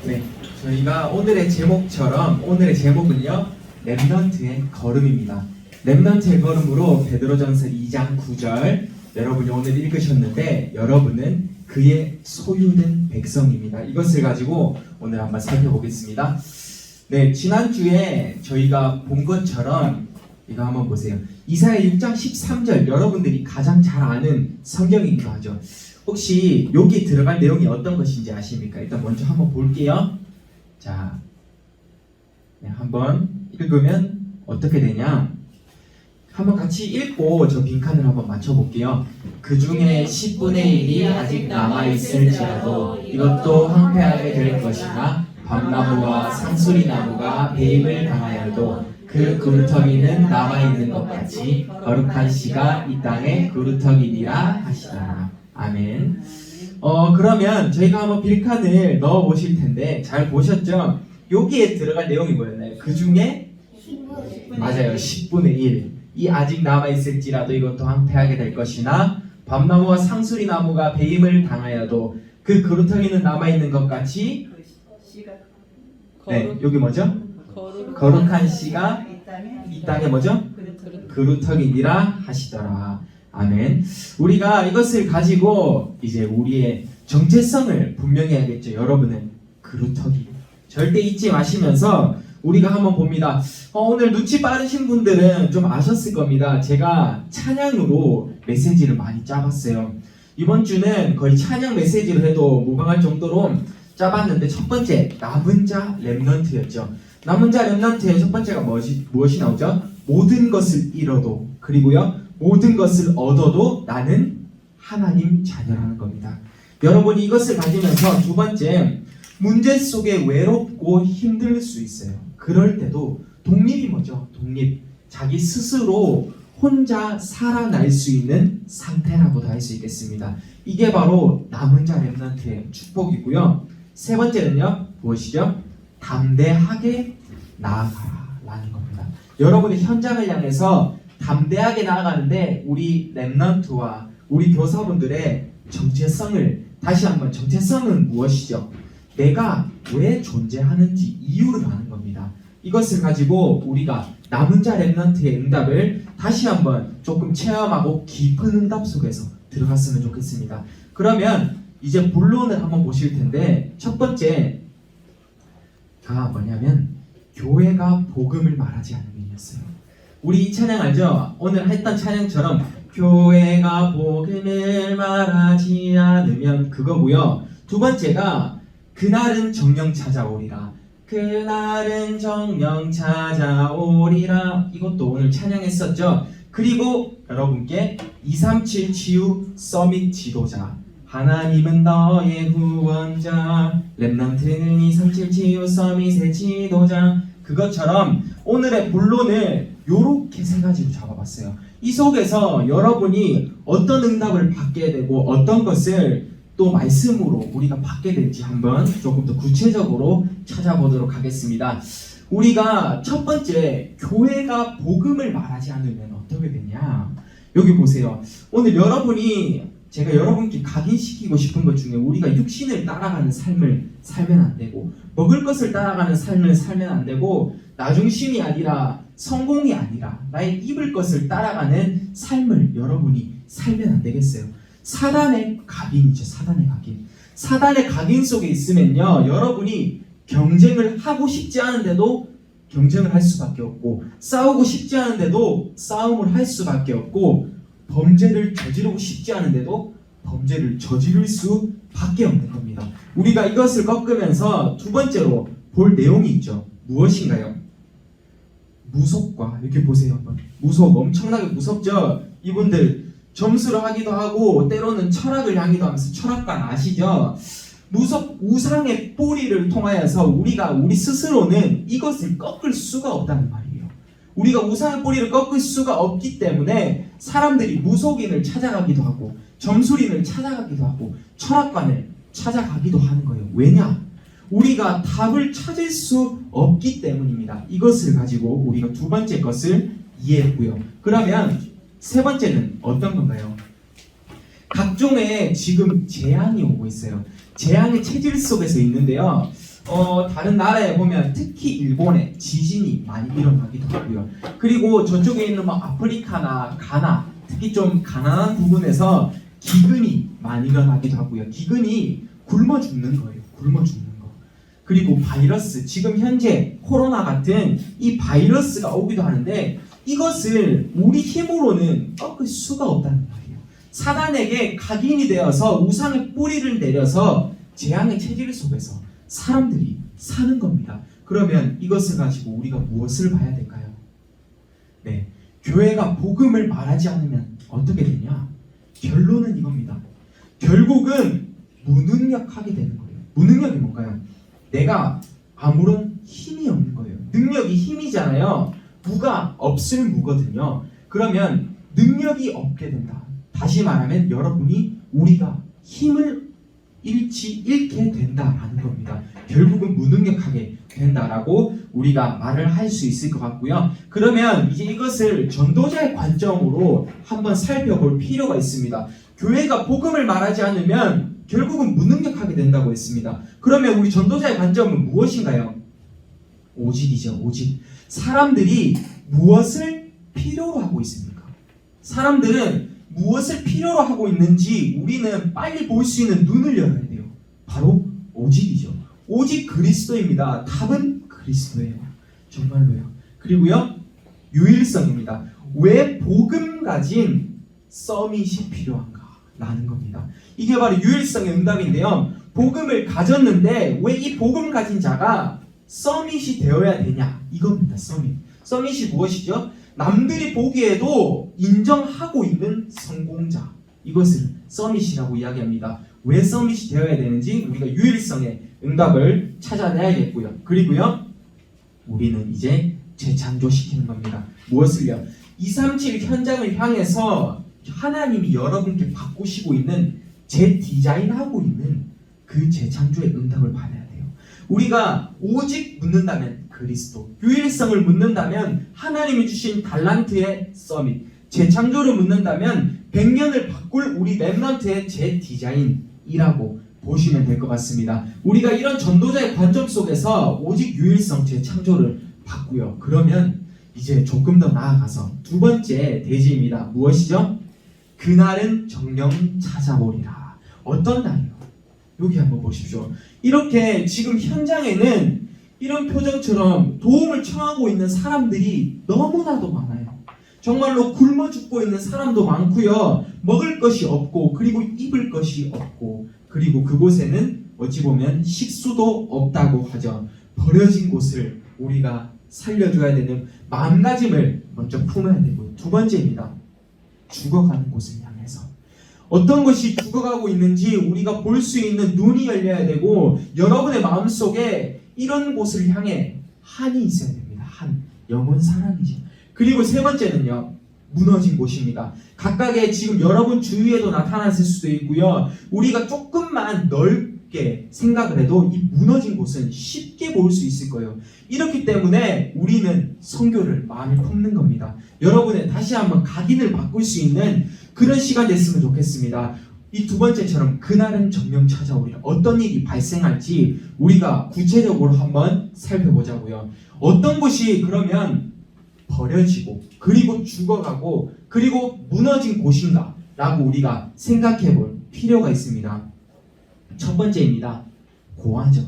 네, 저희가 오늘의 제목은요, 렘넌트의 걸음입니다. 렘넌트의 걸음으로 베드로전서 2장 9절 여러분이 오늘 읽으셨는데, 여러분은 그의 소유된 백성입니다. 이것을 가지고 오늘 한번 살펴보겠습니다. 네, 지난주에 저희가 본 것처럼 이거 한번 보세요. 이사야 6장 13절, 여러분들이 가장 잘 아는 성경이기도 하죠. 혹시 여기 들어갈 내용이 어떤 것인지 아십니까? 일단 먼저 한번 볼게요. 자, 네, 한번 읽으면 어떻게 되냐? 한번 같이 읽고 저 빈칸을 한번 맞춰볼게요. 그 중에 10분의 1이 아직 남아있을지라도 이것도 황폐하게 될 것이나 밤나무와 상수리나무가 배임을 당하여도 그 그루터기는 남아있는 것 같이 거룩한 씨가 이 땅에 그루터기니라 하시더라. 아멘. 그러면 저희가 한번 빈칸을 넣어 보실 텐데, 잘 보셨죠? 여기에 들어갈 내용이 뭐였나요? 그 중에 맞아요, 10분의 1. 이 아직 남아있을지라도 이것도 황폐하게 될 것이나 밤나무와 상수리나무가 배임을 당하여도 그 그루터기는 남아있는 것 같이, 네, 여기 뭐죠? 거룩한 씨가 이 땅에 뭐죠? 그루터기니라 하시더라. 아멘. 우리가 이것을 가지고 이제 우리의 정체성을 분명히 해야겠죠. 여러분은 그루터기 절대 잊지 마시면서 우리가 한번 봅니다. 오늘 눈치 빠르신 분들은 좀 아셨을 겁니다. 제가 찬양으로 메시지를 많이 짜봤어요. 이번 주는 거의 찬양 메시지를 해도 무방할 정도로 짜봤는데, 첫 번째 남은 자 렘넌트였죠. 남은 자 렘넌트의 첫 번째가 무엇이 나오죠? 모든 것을 잃어도, 그리고요, 모든 것을 얻어도 나는 하나님 자녀라는 겁니다. 여러분이 이것을 가지면서 두 번째, 문제 속에 외롭고 힘들 수 있어요. 그럴 때도 독립이 뭐죠? 독립. 자기 스스로 혼자 살아날 수 있는 상태라고도 할 수 있겠습니다. 이게 바로 남은 자 렘넌트의 축복이고요. 세 번째는요, 무엇이죠? 담대하게 나아가라 라는 겁니다. 여러분이 현장을 향해서 담대하게 나아가는데, 우리 렘넌트와 우리 교사분들의 정체성을 다시 한번, 정체성은 무엇이죠? 내가 왜 존재하는지 이유를 아는 겁니다. 이것을 가지고 우리가 남은 자 렘넌트의 응답을 다시 한번 조금 체험하고 깊은 응답 속에서 들어갔으면 좋겠습니다. 그러면 이제 본론을 한번 보실 텐데, 첫 번째가 뭐냐면 교회가 복음을 말하지 않음이었어요. 우리 이 찬양 알죠? 오늘 했던 찬양처럼 교회가 복음을 말하지 않으면, 그거고요. 두 번째가 그날은 정령 찾아오리라. 그날은 정령 찾아오리라. 이것도 오늘 찬양했었죠. 그리고 여러분께 237 치유 서밋 지도자, 하나님은 너의 구원자, 렘넌트는 237 치유 서밋의 지도자, 그것처럼 오늘의 본론을 요렇게 세 가지로 잡아봤어요. 이 속에서 여러분이 어떤 응답을 받게 되고 어떤 것을 또 말씀으로 우리가 받게 될지 한번 조금 더 구체적으로 찾아보도록 하겠습니다. 우리가 첫 번째, 교회가 복음을 말하지 않으면 어떻게 되냐? 여기 보세요. 오늘 제가 여러분께 각인시키고 싶은 것 중에, 우리가 육신을 따라가는 삶을 살면 안 되고, 먹을 것을 따라가는 삶을 살면 안 되고, 나중심이 아니라, 성공이 아니라 나의 입을 것을 따라가는 삶을 여러분이 살면 안 되겠어요. 사단의 각인이죠. 사단의 각인. 사단의 각인 속에 있으면요, 여러분이 경쟁을 하고 싶지 않은데도 경쟁을 할 수밖에 없고, 싸우고 싶지 않은데도 싸움을 할 수밖에 없고, 범죄를 저지르고 싶지 않은데도 범죄를 저지를 수밖에 없는 겁니다. 우리가 이것을 꺾으면서 두 번째로 볼 내용이 있죠. 무엇인가요? 무속과, 이렇게 보세요. 무속 엄청나게 무섭죠? 이분들 점수를 하기도 하고 때로는 철학을 향기도 하면서, 철학관 아시죠? 무속, 우상의 뿌리를 통하여서 우리 스스로는 이것을 꺾을 수가 없다는 말이에요. 우리가 우상의 뿌리를 꺾을 수가 없기 때문에 사람들이 무속인을 찾아가기도 하고 점술인을 찾아가기도 하고 철학관을 찾아가기도 하는 거예요. 왜냐? 우리가 답을 찾을 수 없기 때문입니다. 이것을 가지고 우리가 두 번째 것을 이해했고요. 그러면 세 번째는 어떤 건가요? 각종의 지금 재앙이 오고 있어요. 재앙의 체질 속에서 있는데요. 다른 나라에 보면 특히 일본에 지진이 많이 일어나기도 하고요. 그리고 저쪽에 있는 뭐 아프리카나 가나, 특히 좀 가난한 부분에서 기근이 많이 일어나기도 하고요. 기근이 굶어 죽는 거예요. 굶어 죽는 거. 그리고 바이러스, 지금 현재 코로나 같은 이 바이러스가 오기도 하는데 이것을 우리 힘으로는 꺾을 수가 없다는 말이에요. 사단에게 각인이 되어서 우상의 뿌리를 내려서 재앙의 체질 속에서 사람들이 사는 겁니다. 그러면 이것을 가지고 우리가 무엇을 봐야 될까요? 네, 교회가 복음을 말하지 않으면 어떻게 되냐? 결론은 이겁니다. 결국은 무능력하게 되는 거예요. 무능력이 뭔가요? 내가 아무런 힘이 없는 거예요. 능력이 힘이잖아요. 무가 없을 무거든요. 그러면 능력이 없게 된다. 다시 말하면 여러분이 우리가 힘을 잃게 된다라는 겁니다. 결국은 무능력하게 된다라고 우리가 말을 할 수 있을 것 같고요. 그러면 이제 이것을 전도자의 관점으로 한번 살펴볼 필요가 있습니다. 교회가 복음을 말하지 않으면 결국은 무능력하게 된다고 했습니다. 그러면 우리 전도자의 관점은 무엇인가요? 오직이죠. 오직. 사람들이 무엇을 필요로 하고 있습니까? 사람들은 무엇을 필요로 하고 있는지 우리는 빨리 볼 수 있는 눈을 열어야 돼요. 바로 오직이죠. 오직 그리스도입니다. 답은 그리스도예요. 정말로요. 그리고요, 유일성입니다. 왜 복음 가진 서밋이 필요한가? 라는 겁니다. 이게 바로 유일성의 응답인데요. 복음을 가졌는데 왜 이 복음 가진 자가 서밋이 되어야 되냐? 이겁니다. 서밋. 서밋이 무엇이죠? 남들이 보기에도 인정하고 있는 성공자. 이것을 서밋이라고 이야기합니다. 왜 서밋이 되어야 되는지 우리가 유일성의 응답을 찾아내야겠고요. 그리고요, 우리는 이제 재창조시키는 겁니다. 무엇을요? 237 현장을 향해서 하나님이 여러분께 바꾸시고 있는 재디자인하고 있는 그 재창조의 응답을 받아야 돼요. 우리가 오직 묻는다면 그리스도, 유일성을 묻는다면 하나님이 주신 달란트의 서밋, 재창조를 묻는다면 100년을 바꿀 우리 렘넌트의 재디자인이라고 보시면 될 것 같습니다. 우리가 이런 전도자의 관점 속에서 오직 유일성 재창조를 받고요. 그러면 이제 조금 더 나아가서 두 번째 대지입니다. 무엇이죠? 그날은 정령 찾아오리라. 어떤 날이요? 여기 한번 보십시오. 이렇게 지금 현장에는 이런 표정처럼 도움을 청하고 있는 사람들이 너무나도 많아요. 정말로 굶어 죽고 있는 사람도 많고요. 먹을 것이 없고, 그리고 입을 것이 없고, 그리고 그곳에는 어찌 보면 식수도 없다고 하죠. 버려진 곳을 우리가 살려줘야 되는 마음가짐을 먼저 품어야 되고, 두 번째입니다. 죽어가는 곳을 향해서 어떤 것이 죽어가고 있는지 우리가 볼 수 있는 눈이 열려야 되고, 여러분의 마음속에 이런 곳을 향해 한이 있어야 됩니다. 한, 영혼 사랑이죠. 그리고 세 번째는요, 무너진 곳입니다. 각각의 지금 여러분 주위에도 나타났을 수도 있고요. 우리가 조금만 넓게 생각을 해도 이 무너진 곳은 쉽게 볼 수 있을 거예요. 이렇기 때문에 우리는 선교를 마음에 품는 겁니다. 여러분의 다시 한번 각인을 바꿀 수 있는 그런 시간 됐으면 좋겠습니다. 이 두 번째처럼 그날은 정령 찾아오리라. 어떤 일이 발생할지 우리가 구체적으로 한번 살펴보자고요. 어떤 곳이 그러면 버려지고, 그리고 죽어가고, 그리고 무너진 곳인가 라고 우리가 생각해 볼 필요가 있습니다. 첫 번째입니다. 고아죠.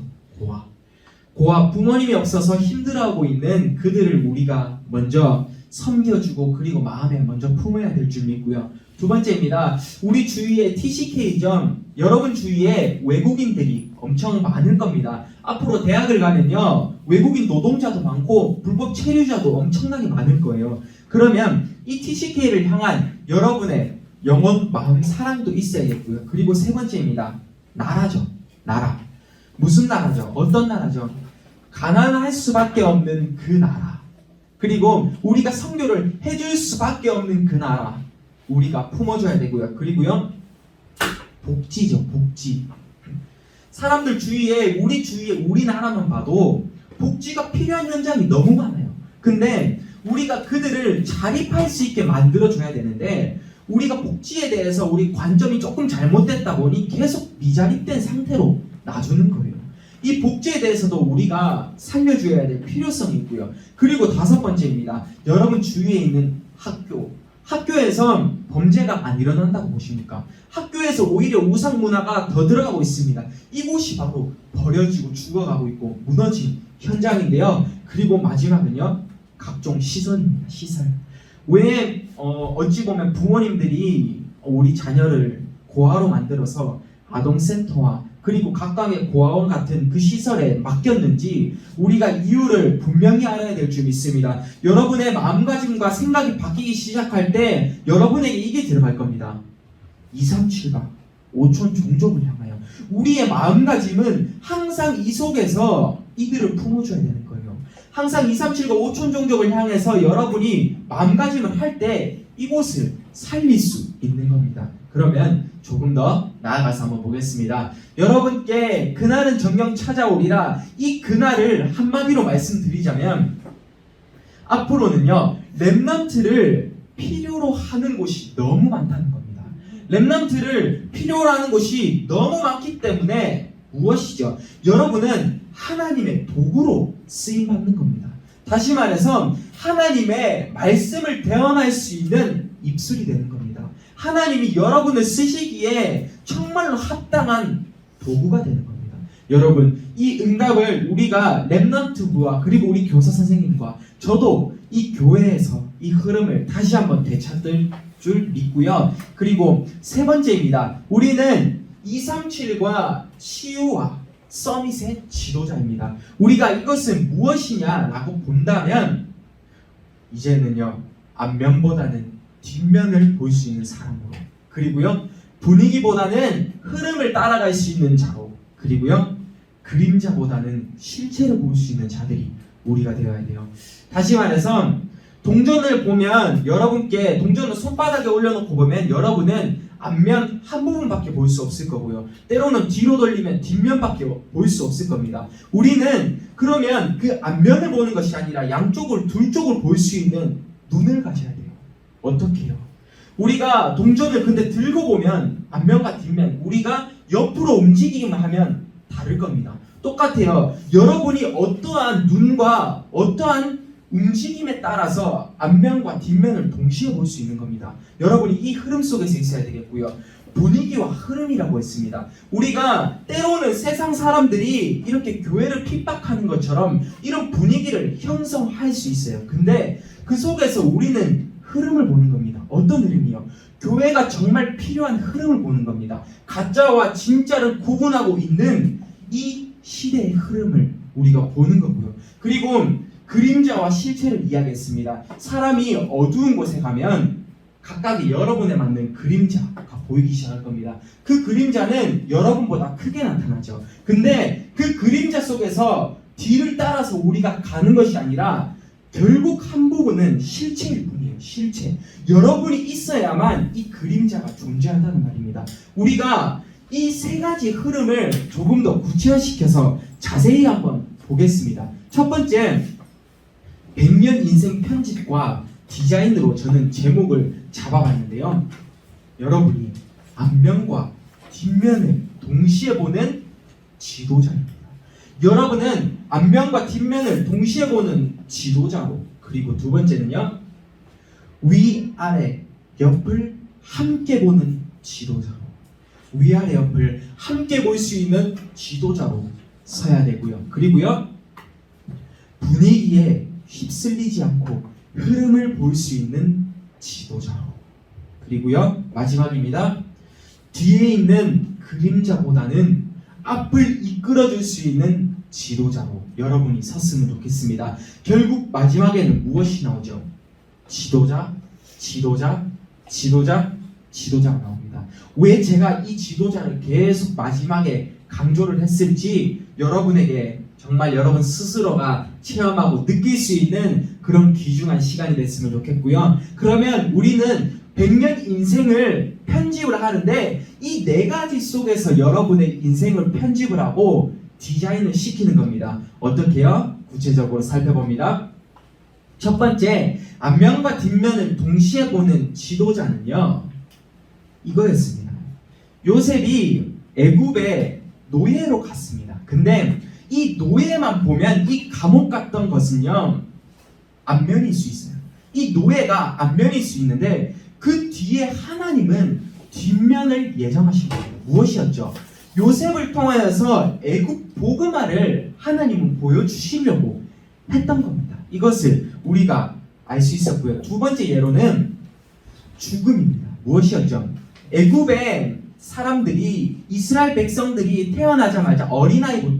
고아, 부모님이 없어서 힘들어하고 있는 그들을 우리가 먼저 섬겨주고, 그리고 마음에 먼저 품어야 될 줄 믿고요. 두 번째입니다. 우리 주위에 TCK점, 여러분 주위에 외국인들이 엄청 많을 겁니다. 앞으로 대학을 가면요, 외국인 노동자도 많고 불법 체류자도 엄청나게 많을 거예요. 그러면 이 TCK를 향한 여러분의 영혼, 마음, 사랑도 있어야겠고요. 그리고 세 번째입니다. 나라죠. 나라. 무슨 나라죠? 어떤 나라죠? 가난할 수밖에 없는 그 나라. 그리고 우리가 선교를 해줄 수밖에 없는 그 나라. 우리가 품어줘야 되고요. 그리고요, 복지죠. 복지. 사람들 주위에, 우리 주위에 우리나라만 봐도 복지가 필요한 현장이 너무 많아요. 근데 우리가 그들을 자립할 수 있게 만들어줘야 되는데, 우리가 복지에 대해서 우리 관점이 조금 잘못됐다 보니 계속 미자립된 상태로 놔주는 거예요. 이 복지에 대해서도 우리가 살려줘야 될 필요성이 있고요. 그리고 5번째입니다. 여러분 주위에 있는 학교에서 범죄가 안 일어난다고 보십니까? 학교에서 오히려 우상 문화가 더 들어가고 있습니다. 이곳이 바로 버려지고 죽어가고 있고 무너진 현장인데요. 그리고 마지막은요, 각종 시설입니다. 시설. 왜 어찌 보면 부모님들이 우리 자녀를 고아로 만들어서 아동센터와 그리고 각각의 고아원 같은 그 시설에 맡겼는지 우리가 이유를 분명히 알아야 될 줄 믿습니다. 여러분의 마음가짐과 생각이 바뀌기 시작할 때 여러분에게 이게 들어갈 겁니다. 237가 5촌 종족을 향하여. 우리의 마음가짐은 항상 이 속에서 이들을 품어줘야 되는 거예요. 항상 237과 5촌 종족을 향해서 여러분이 마음가짐을 할 때 이곳을 살릴 수 있는 겁니다. 그러면 조금 더 나아가서 한번 보겠습니다. 여러분께 그날은 정녕 찾아오리라, 이 그날을 한마디로 말씀드리자면 앞으로는요, 렘넌트를 필요로 하는 곳이 너무 많다는 겁니다. 렘넌트를 필요로 하는 곳이 너무 많기 때문에 무엇이죠? 여러분은 하나님의 도구로 쓰임받는 겁니다. 다시 말해서 하나님의 말씀을 대언할 수 있는 입술이 되는 겁니다. 하나님이 여러분을 쓰시기에 정말로 합당한 도구가 되는 겁니다. 여러분, 이 응답을 우리가 렘넌트부와 그리고 우리 교사 선생님과 저도 이 교회에서 이 흐름을 다시 한번 되찾을 줄 믿고요. 그리고 3번째입니다. 우리는 237과 치유와 서밋의 지도자입니다. 우리가 이것은 무엇이냐라고 본다면 이제는요, 앞면보다는 뒷면을 볼 수 있는 사람으로, 그리고요, 분위기보다는 흐름을 따라갈 수 있는 자로, 그리고요, 그림자보다는 실체를 볼 수 있는 자들이 우리가 되어야 돼요. 다시 말해서 동전을 보면 여러분께 동전을 손바닥에 올려놓고 보면 여러분은 앞면 한 부분밖에 볼 수 없을 거고요. 때로는 뒤로 돌리면 뒷면밖에 볼 수 없을 겁니다. 우리는 그러면 그 앞면을 보는 것이 아니라 양쪽을 둘 쪽을 볼 수 있는 눈을 가져야 돼요. 어떻게 해요? 우리가 동전을 근데 들고 보면 앞면과 뒷면 우리가 옆으로 움직이기만 하면 다를 겁니다. 똑같아요. 여러분이 어떠한 눈과 어떠한 움직임에 따라서 앞면과 뒷면을 동시에 볼 수 있는 겁니다. 여러분이 이 흐름 속에서 있어야 되겠고요. 분위기와 흐름이라고 했습니다. 우리가 때로는 세상 사람들이 이렇게 교회를 핍박하는 것처럼 이런 분위기를 형성할 수 있어요. 근데 그 속에서 우리는 흐름을 보는 겁니다. 어떤 흐름이요? 교회가 정말 필요한 흐름을 보는 겁니다. 가짜와 진짜를 구분하고 있는 이 시대의 흐름을 우리가 보는 거고요. 그리고 그림자와 실체를 이야기했습니다. 사람이 어두운 곳에 가면 각각의 여러분에 맞는 그림자가 보이기 시작할 겁니다. 그 그림자는 여러분보다 크게 나타나죠. 근데 그 그림자 속에서 뒤를 따라서 우리가 가는 것이 아니라 결국 한 부분은 실체일 뿐이에요. 실체. 여러분이 있어야만 이 그림자가 존재한다는 말입니다. 우리가 이 3가지 흐름을 조금 더 구체화시켜서 자세히 한번 보겠습니다. 첫 번째, 100년 인생 편집과 디자인으로 저는 제목을 잡아봤는데요. 여러분이 앞면과 뒷면을 동시에 보는 지도자입니다. 여러분은 앞면과 뒷면을 동시에 보는 지도자로, 그리고 2번째는요, 위아래 옆을 함께 보는 지도자로, 위아래 옆을 함께 볼 수 있는 지도자로 서야 되고요. 그리고요, 분위기에 휩쓸리지 않고 흐름을 볼 수 있는 지도자로, 그리고요, 마지막입니다. 뒤에 있는 그림자보다는 앞을 이끌어줄 수 있는 지도자로 여러분이 섰으면 좋겠습니다. 결국 마지막에는 무엇이 나오죠? 지도자, 지도자, 지도자, 지도자가 나옵니다. 왜 제가 이 지도자를 계속 마지막에 강조를 했을지 여러분에게 정말 여러분 스스로가 체험하고 느낄 수 있는 그런 귀중한 시간이 됐으면 좋겠고요. 그러면 우리는 100년 인생을 편집을 하는데 이 4가지 속에서 여러분의 인생을 편집을 하고 디자인을 시키는 겁니다. 어떻게요? 구체적으로 살펴봅니다. 첫 번째, 앞면과 뒷면을 동시에 보는 지도자는요, 이거였습니다. 요셉이 애굽에 노예로 갔습니다. 근데 이 노예만 보면 이 감옥 갔던 것은요, 앞면일 수 있어요. 이 노예가 앞면일 수 있는데 그 뒤에 하나님은 뒷면을 예정하신 거예요. 무엇이었죠? 요셉을 통하여서 애굽 복음화를 하나님은 보여주시려고 했던 겁니다. 이것을 우리가 알 수 있었고요. 두 번째 예로는 죽음입니다. 무엇이었죠? 애굽의 사람들이, 이스라엘 백성들이 태어나자마자 어린아이를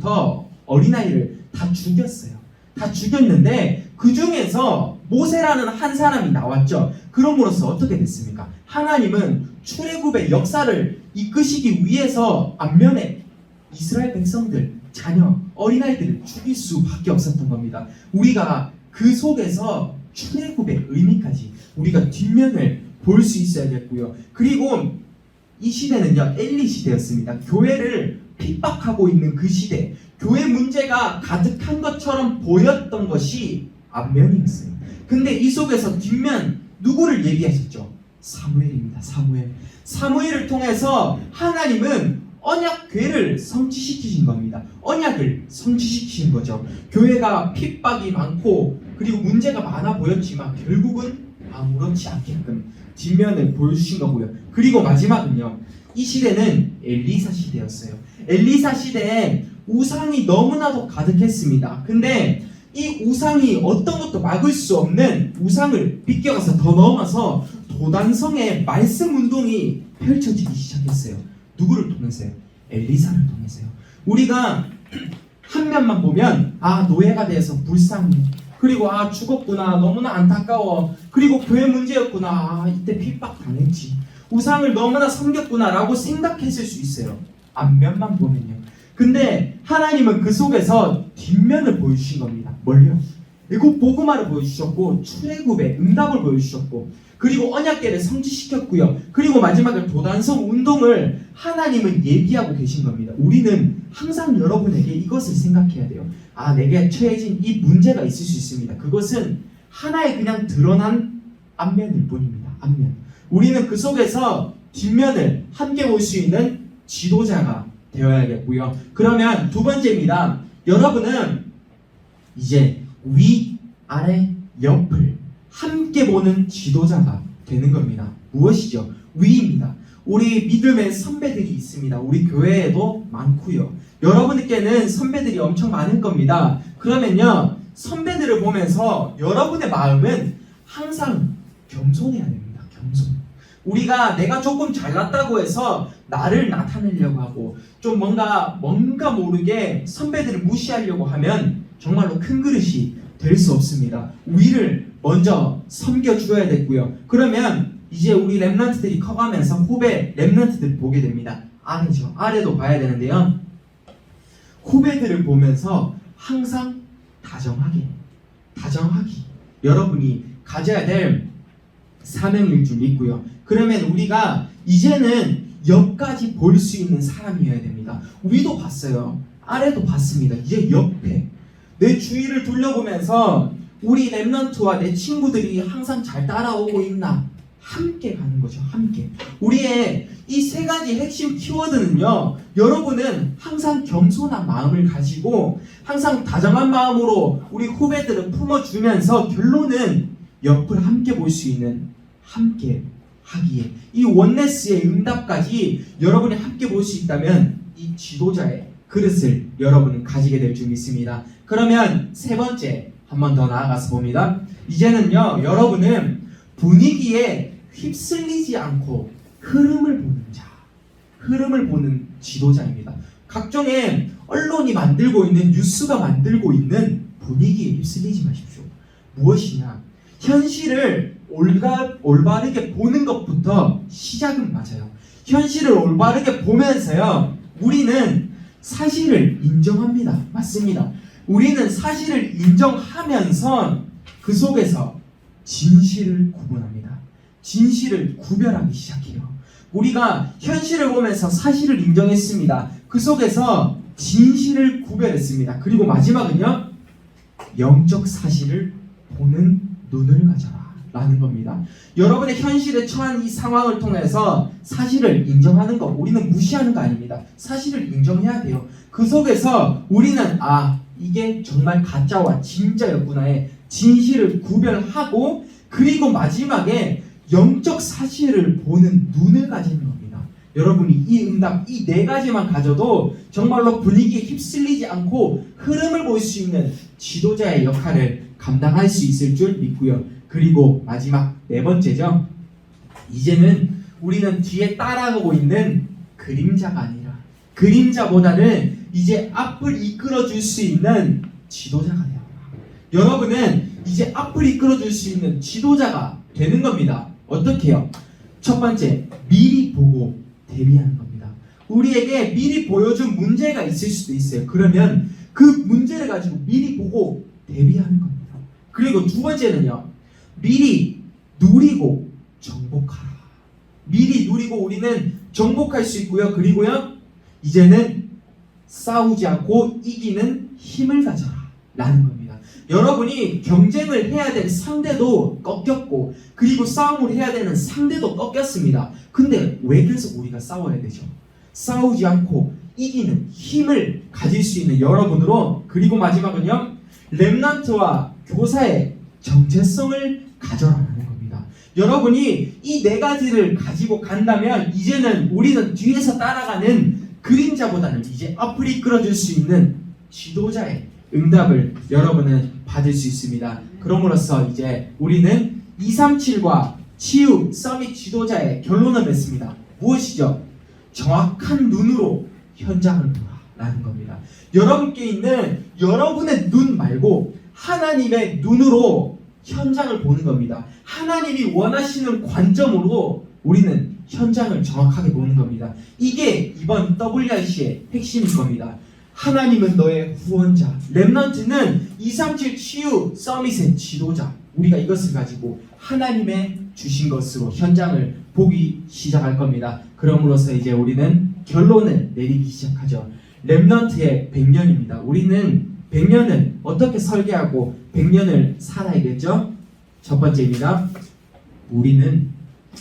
다 죽였어요. 다 죽였는데 그 중에서 모세라는 한 사람이 나왔죠. 그럼으로써 어떻게 됐습니까? 하나님은 출애굽의 역사를 이끄시기 위해서 앞면에 이스라엘 백성들, 자녀, 어린아이들을 죽일 수밖에 없었던 겁니다. 우리가 그 속에서 출애굽의 의미까지 우리가 뒷면을 볼 수 있어야겠고요. 그리고 이 시대는요, 엘리 시대였습니다. 교회를 핍박하고 있는 그 시대, 교회 문제가 가득한 것처럼 보였던 것이 앞면이었어요. 근데 이 속에서 뒷면, 누구를 얘기하셨죠? 사무엘입니다. 사무엘을 통해서 하나님은 언약궤를 성취시키신 겁니다. 언약을 성취시키신 거죠. 교회가 핍박이 많고 그리고 문제가 많아 보였지만 결국은 아무렇지 않게끔 뒷면을 보여주신 거고요. 그리고 마지막은요, 이 시대는 엘리사 시대였어요. 엘리사 시대에 우상이 너무나도 가득했습니다. 근데 이 우상이 어떤 것도 막을 수 없는 우상을 비껴가서 더 넘어서 도단성의 말씀 운동이 펼쳐지기 시작했어요. 누구를 통해서요? 엘리사를 통해서요. 우리가 한 면만 보면 노예가 돼서 불쌍해. 그리고 죽었구나. 너무나 안타까워. 그리고 교회 문제였구나. 이때 핍박 당했지. 우상을 너무나 섬겼구나 라고 생각했을 수 있어요. 앞면만 보면요. 근데 하나님은 그 속에서 뒷면을 보여주신 겁니다. 뭘요? 애굽 복음화를 보여주셨고 출애굽의 응답을 보여주셨고 그리고 언약궤를 성취시켰고요. 그리고 마지막에 도단성 운동을 하나님은 예비하고 계신 겁니다. 우리는 항상 여러분에게 이것을 생각해야 돼요. 내게 처해진 이 문제가 있을 수 있습니다. 그것은 하나의 그냥 드러난 앞면일 뿐입니다. 앞면. 우리는 그 속에서 뒷면을 함께 볼 수 있는 지도자가 되어야겠고요. 그러면 두 번째입니다. 여러분은 이제 위, 아래, 옆을 함께 보는 지도자가 되는 겁니다. 무엇이죠? 위입니다. 우리 믿음의 선배들이 있습니다. 우리 교회에도 많고요. 여러분들께는 선배들이 엄청 많을 겁니다. 그러면요, 선배들을 보면서 여러분의 마음은 항상 겸손해야 됩니다. 겸손. 우리가 내가 조금 잘났다고 해서 나를 나타내려고 하고 좀 뭔가 모르게 선배들을 무시하려고 하면 정말로 큰 그릇이 될 수 없습니다. 위를 먼저 섬겨주어야 됐고요. 그러면 이제 우리 렘넌트들이 커가면서 후배 렘넌트들을 보게 됩니다. 아래죠. 아래도 봐야 되는데요. 후배들을 보면서 항상 다정하기 여러분이 가져야 될 사명일 줄 믿고요. 그러면 우리가 이제는 옆까지 볼 수 있는 사람이어야 됩니다. 위도 봤어요. 아래도 봤습니다. 이제 옆에 내 주위를 둘러보면서 우리 렘넌트와 내 친구들이 항상 잘 따라오고 있나 함께 가는 거죠. 함께. 우리의 이 세 가지 핵심 키워드는요, 여러분은 항상 겸손한 마음을 가지고 항상 다정한 마음으로 우리 후배들을 품어주면서 결론은 옆을 함께 볼 수 있는 함께 하기에 이 원네스의 응답까지 여러분이 함께 볼 수 있다면 이 지도자의 그릇을 여러분은 가지게 될 줄 믿습니다. 그러면 세 번째 한 번 더 나아가서 봅니다. 이제는요, 여러분은 분위기에 휩쓸리지 않고 흐름을 보는 자, 흐름을 보는 지도자입니다. 각종의 언론이 만들고 있는 뉴스가 만들고 있는 분위기에 휩쓸리지 마십시오. 무엇이냐? 현실을 올바르게 보는 것부터 시작은 맞아요. 현실을 올바르게 보면서요, 우리는 사실을 인정합니다. 맞습니다. 우리는 사실을 인정하면서 그 속에서 진실을 구분합니다. 진실을 구별하기 시작해요. 우리가 현실을 보면서 사실을 인정했습니다. 그 속에서 진실을 구별했습니다. 그리고 마지막은요, 영적 사실을 보는 눈을 가져라 라는 겁니다. 여러분의 현실에 처한 이 상황을 통해서 사실을 인정하는 거, 우리는 무시하는 거 아닙니다. 사실을 인정해야 돼요. 그 속에서 우리는 이게 정말 가짜와 진짜였구나의 진실을 구별하고, 그리고 마지막에 영적 사실을 보는 눈을 가지는 겁니다. 여러분이 이 응답, 이 네 가지만 가져도 정말로 분위기에 휩쓸리지 않고 흐름을 볼 수 있는 지도자의 역할을 감당할 수 있을 줄 믿고요. 그리고 마지막 네 번째죠. 이제는 우리는 뒤에 따라가고 있는 그림자가 아니라, 그림자보다는 이제 앞을 이끌어줄 수 있는 지도자가 돼요. 여러분은 이제 앞을 이끌어줄 수 있는 지도자가 되는 겁니다. 어떻게 해요? 첫 번째, 미리 보고 대비하는 겁니다. 우리에게 미리 보여준 문제가 있을 수도 있어요. 그러면 그 문제를 가지고 미리 보고 대비하는 겁니다. 그리고 두 번째는요, 미리 누리고 정복하라. 미리 누리고 우리는 정복할 수 있고요. 그리고요, 이제는 싸우지 않고 이기는 힘을 가져라 라는 겁니다. 여러분이 경쟁을 해야 될 상대도 꺾였고, 그리고 싸움을 해야 되는 상대도 꺾였습니다. 근데 왜 그래서 우리가 싸워야 되죠? 싸우지 않고 이기는 힘을 가질 수 있는 여러분으로, 그리고 마지막은요, 렘넌트와 교사의 정체성을 가져라는 겁니다. 여러분이 이 네 가지를 가지고 간다면 이제는 우리는 뒤에서 따라가는 그림자보다는 이제 앞을 이끌어줄 수 있는 지도자의 응답을 여러분은 받을 수 있습니다. 그럼으로써 이제 우리는 237과 치유 서밋 지도자의 결론을 맺습니다. 무엇이죠? 정확한 눈으로 현장을 보라 라는 겁니다. 여러분께 있는 여러분의 눈 말고 하나님의 눈으로 현장을 보는 겁니다. 하나님이 원하시는 관점으로 우리는 현장을 정확하게 보는 겁니다. 이게 이번 WRC의 핵심인 겁니다. 하나님은 너의 후원자, 렘넌트는 237 치유 서밋의 지도자. 우리가 이것을 가지고 하나님의 주신 것으로 현장을 보기 시작할 겁니다. 그럼으로써 이제 우리는 결론을 내리기 시작하죠. 렘넌트의 100년입니다. 우리는 100년을 어떻게 설계하고 100년을 살아야겠죠? 첫 번째입니다. 우리는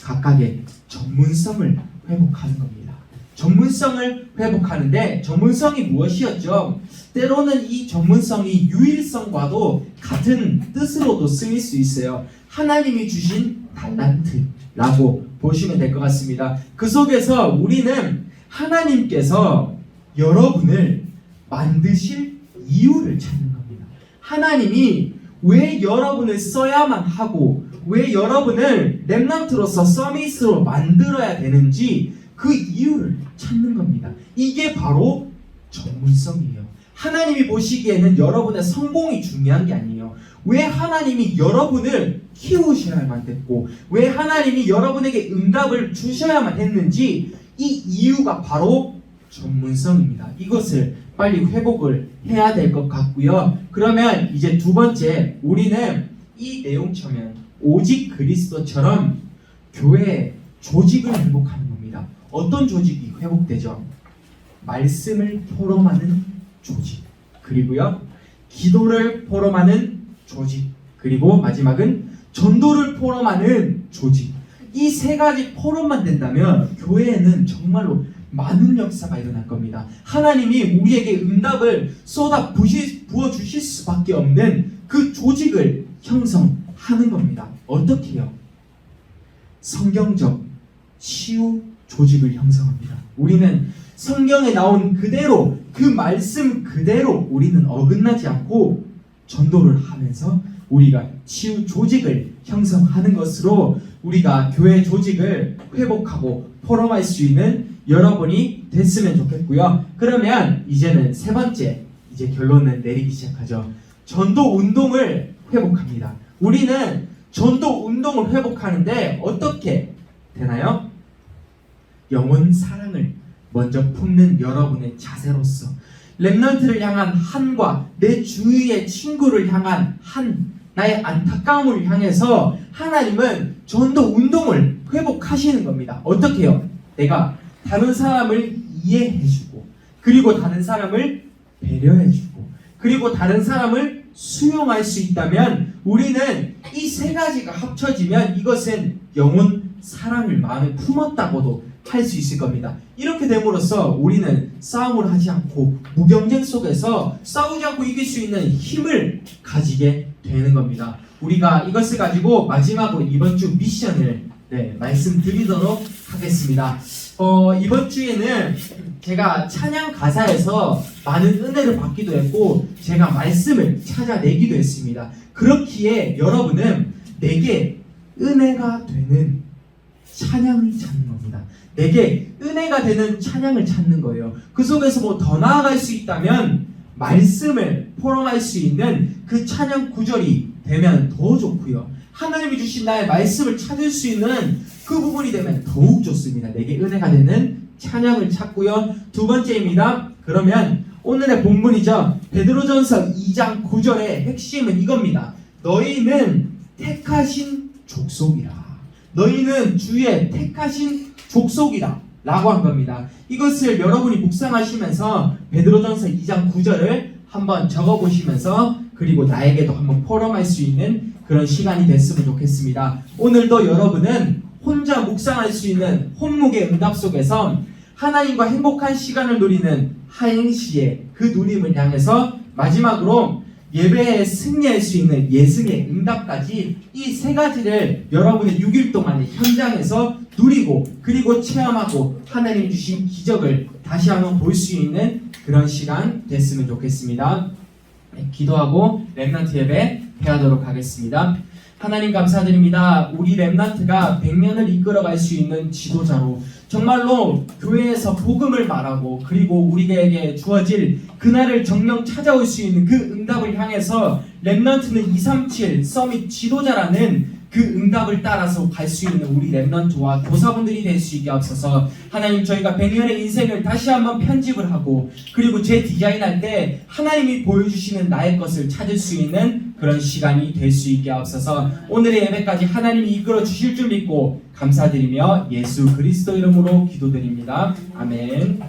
각각의 전문성을 회복하는 겁니다. 전문성을 회복하는데, 전문성이 무엇이었죠? 때로는 이 전문성이 유일성과도 같은 뜻으로도 쓰일 수 있어요. 하나님이 주신 달란트라고 보시면 될 것 같습니다. 그 속에서 우리는 하나님께서 여러분을 만드실 이유를 찾는 겁니다. 하나님이 왜 여러분을 써야만 하고 왜 여러분을 렘넌트로서 서밋으로 만들어야 되는지 그 이유를 찾는 겁니다. 이게 바로 전문성이에요. 하나님이 보시기에는 여러분의 성공이 중요한 게 아니에요. 왜 하나님이 여러분을 키우셔야만 됐고 왜 하나님이 여러분에게 응답을 주셔야만 했는지, 이 이유가 바로 전문성입니다. 이것을 빨리 회복을 해야 될 것 같고요. 그러면 이제 두 번째, 우리는 이 내용처럼 오직 그리스도처럼 교회의 조직을 회복하는 겁니다. 어떤 조직이 회복되죠? 말씀을 포럼하는 조직, 그리고요 기도를 포럼하는 조직, 그리고 마지막은 전도를 포럼하는 조직. 이 세 가지 포럼만 된다면 교회에는 정말로 많은 역사가 일어날 겁니다. 하나님이 우리에게 응답을 쏟아 부어주실 수밖에 없는 그 조직을 형성하는 겁니다. 어떻게 해요? 성경적 치유 조직을 형성합니다. 우리는 성경에 나온 그대로, 그 말씀 그대로 우리는 어긋나지 않고 전도를 하면서 우리가 치유 조직을 형성하는 것으로 우리가 교회 조직을 회복하고 포럼할 수 있는 여러분이 됐으면 좋겠고요. 그러면 이제는 세 번째, 이제 결론을 내리기 시작하죠. 전도 운동을 회복합니다. 우리는 전도 운동을 회복하는데 어떻게 되나요? 영혼 사랑을 먼저 품는 여러분의 자세로서, 렘넌트를 향한 한과 내 주위의 친구를 향한 한, 나의 안타까움을 향해서 하나님은 전도 운동을 회복하시는 겁니다. 어떻게 해요? 내가 다른 사람을 이해해주고, 그리고 다른 사람을 배려해주고, 그리고 다른 사람을 수용할 수 있다면 우리는 이 세 가지가 합쳐지면 이것은 영혼 사랑을 마음에 품었다고도 할 수 있을 겁니다. 이렇게 됨으로써 우리는 싸움을 하지 않고 무경쟁 속에서 싸우지 않고 이길 수 있는 힘을 가지게 되는 겁니다. 우리가 이것을 가지고 마지막으로 이번 주 미션을 말씀드리도록 하겠습니다. 이번 주에는 제가 찬양 가사에서 많은 은혜를 받기도 했고 제가 말씀을 찾아내기도 했습니다. 그렇기에 여러분은 내게 은혜가 되는 찬양을 찾는 겁니다. 내게 은혜가 되는 찬양을 찾는 거예요. 그 속에서 뭐 더 나아갈 수 있다면 말씀을 포럼할 수 있는 그 찬양 구절이 되면 더 좋고요. 하나님이 주신 나의 말씀을 찾을 수 있는 그 부분이 되면 더욱 좋습니다. 내게 은혜가 되는 찬양을 찾고요. 두 번째입니다. 그러면 오늘의 본문이죠. 베드로전서 2장 9절의 핵심은 이겁니다. 너희는 택하신 족속이라. 너희는 주의 택하신 족속이다 라고 한 겁니다. 이것을 여러분이 묵상하시면서 베드로전서 2장 9절을 한번 적어보시면서 그리고 나에게도 한번 포럼할 수 있는 그런 시간이 됐으면 좋겠습니다. 오늘도 여러분은 혼자 묵상할 수 있는 혼묵의 응답 속에서 하나님과 행복한 시간을 누리는 하행시의 그 누림을 향해서 마지막으로 예배에 승리할 수 있는 예승의 응답까지 이 세 가지를 여러분의 6일 동안의 현장에서 누리고 그리고 체험하고 하나님 주신 기적을 다시 한번 볼 수 있는 그런 시간 됐으면 좋겠습니다. 기도하고 렘넌트 예배 해하도록 하겠습니다. 하나님 감사드립니다. 우리 렘넌트가 100년을 이끌어갈 수 있는 지도자로 정말로 교회에서 복음을 말하고 그리고 우리에게 주어질 그날을 정령 찾아올 수 있는 그 응답을 향해서 렘넌트는 237 서밋 지도자라는 그 응답을 따라서 갈 수 있는 우리 렘넌트와 교사분들이 될 수 있게 하옵소서. 하나님 저희가 100년의 인생을 다시 한번 편집을 하고 그리고 재디자인할 때 하나님이 보여주시는 나의 것을 찾을 수 있는 그런 시간이 될 수 있게 하옵소서. 오늘의 예배까지 하나님이 이끌어 주실 줄 믿고 감사드리며 예수 그리스도 이름으로 기도드립니다. 아멘.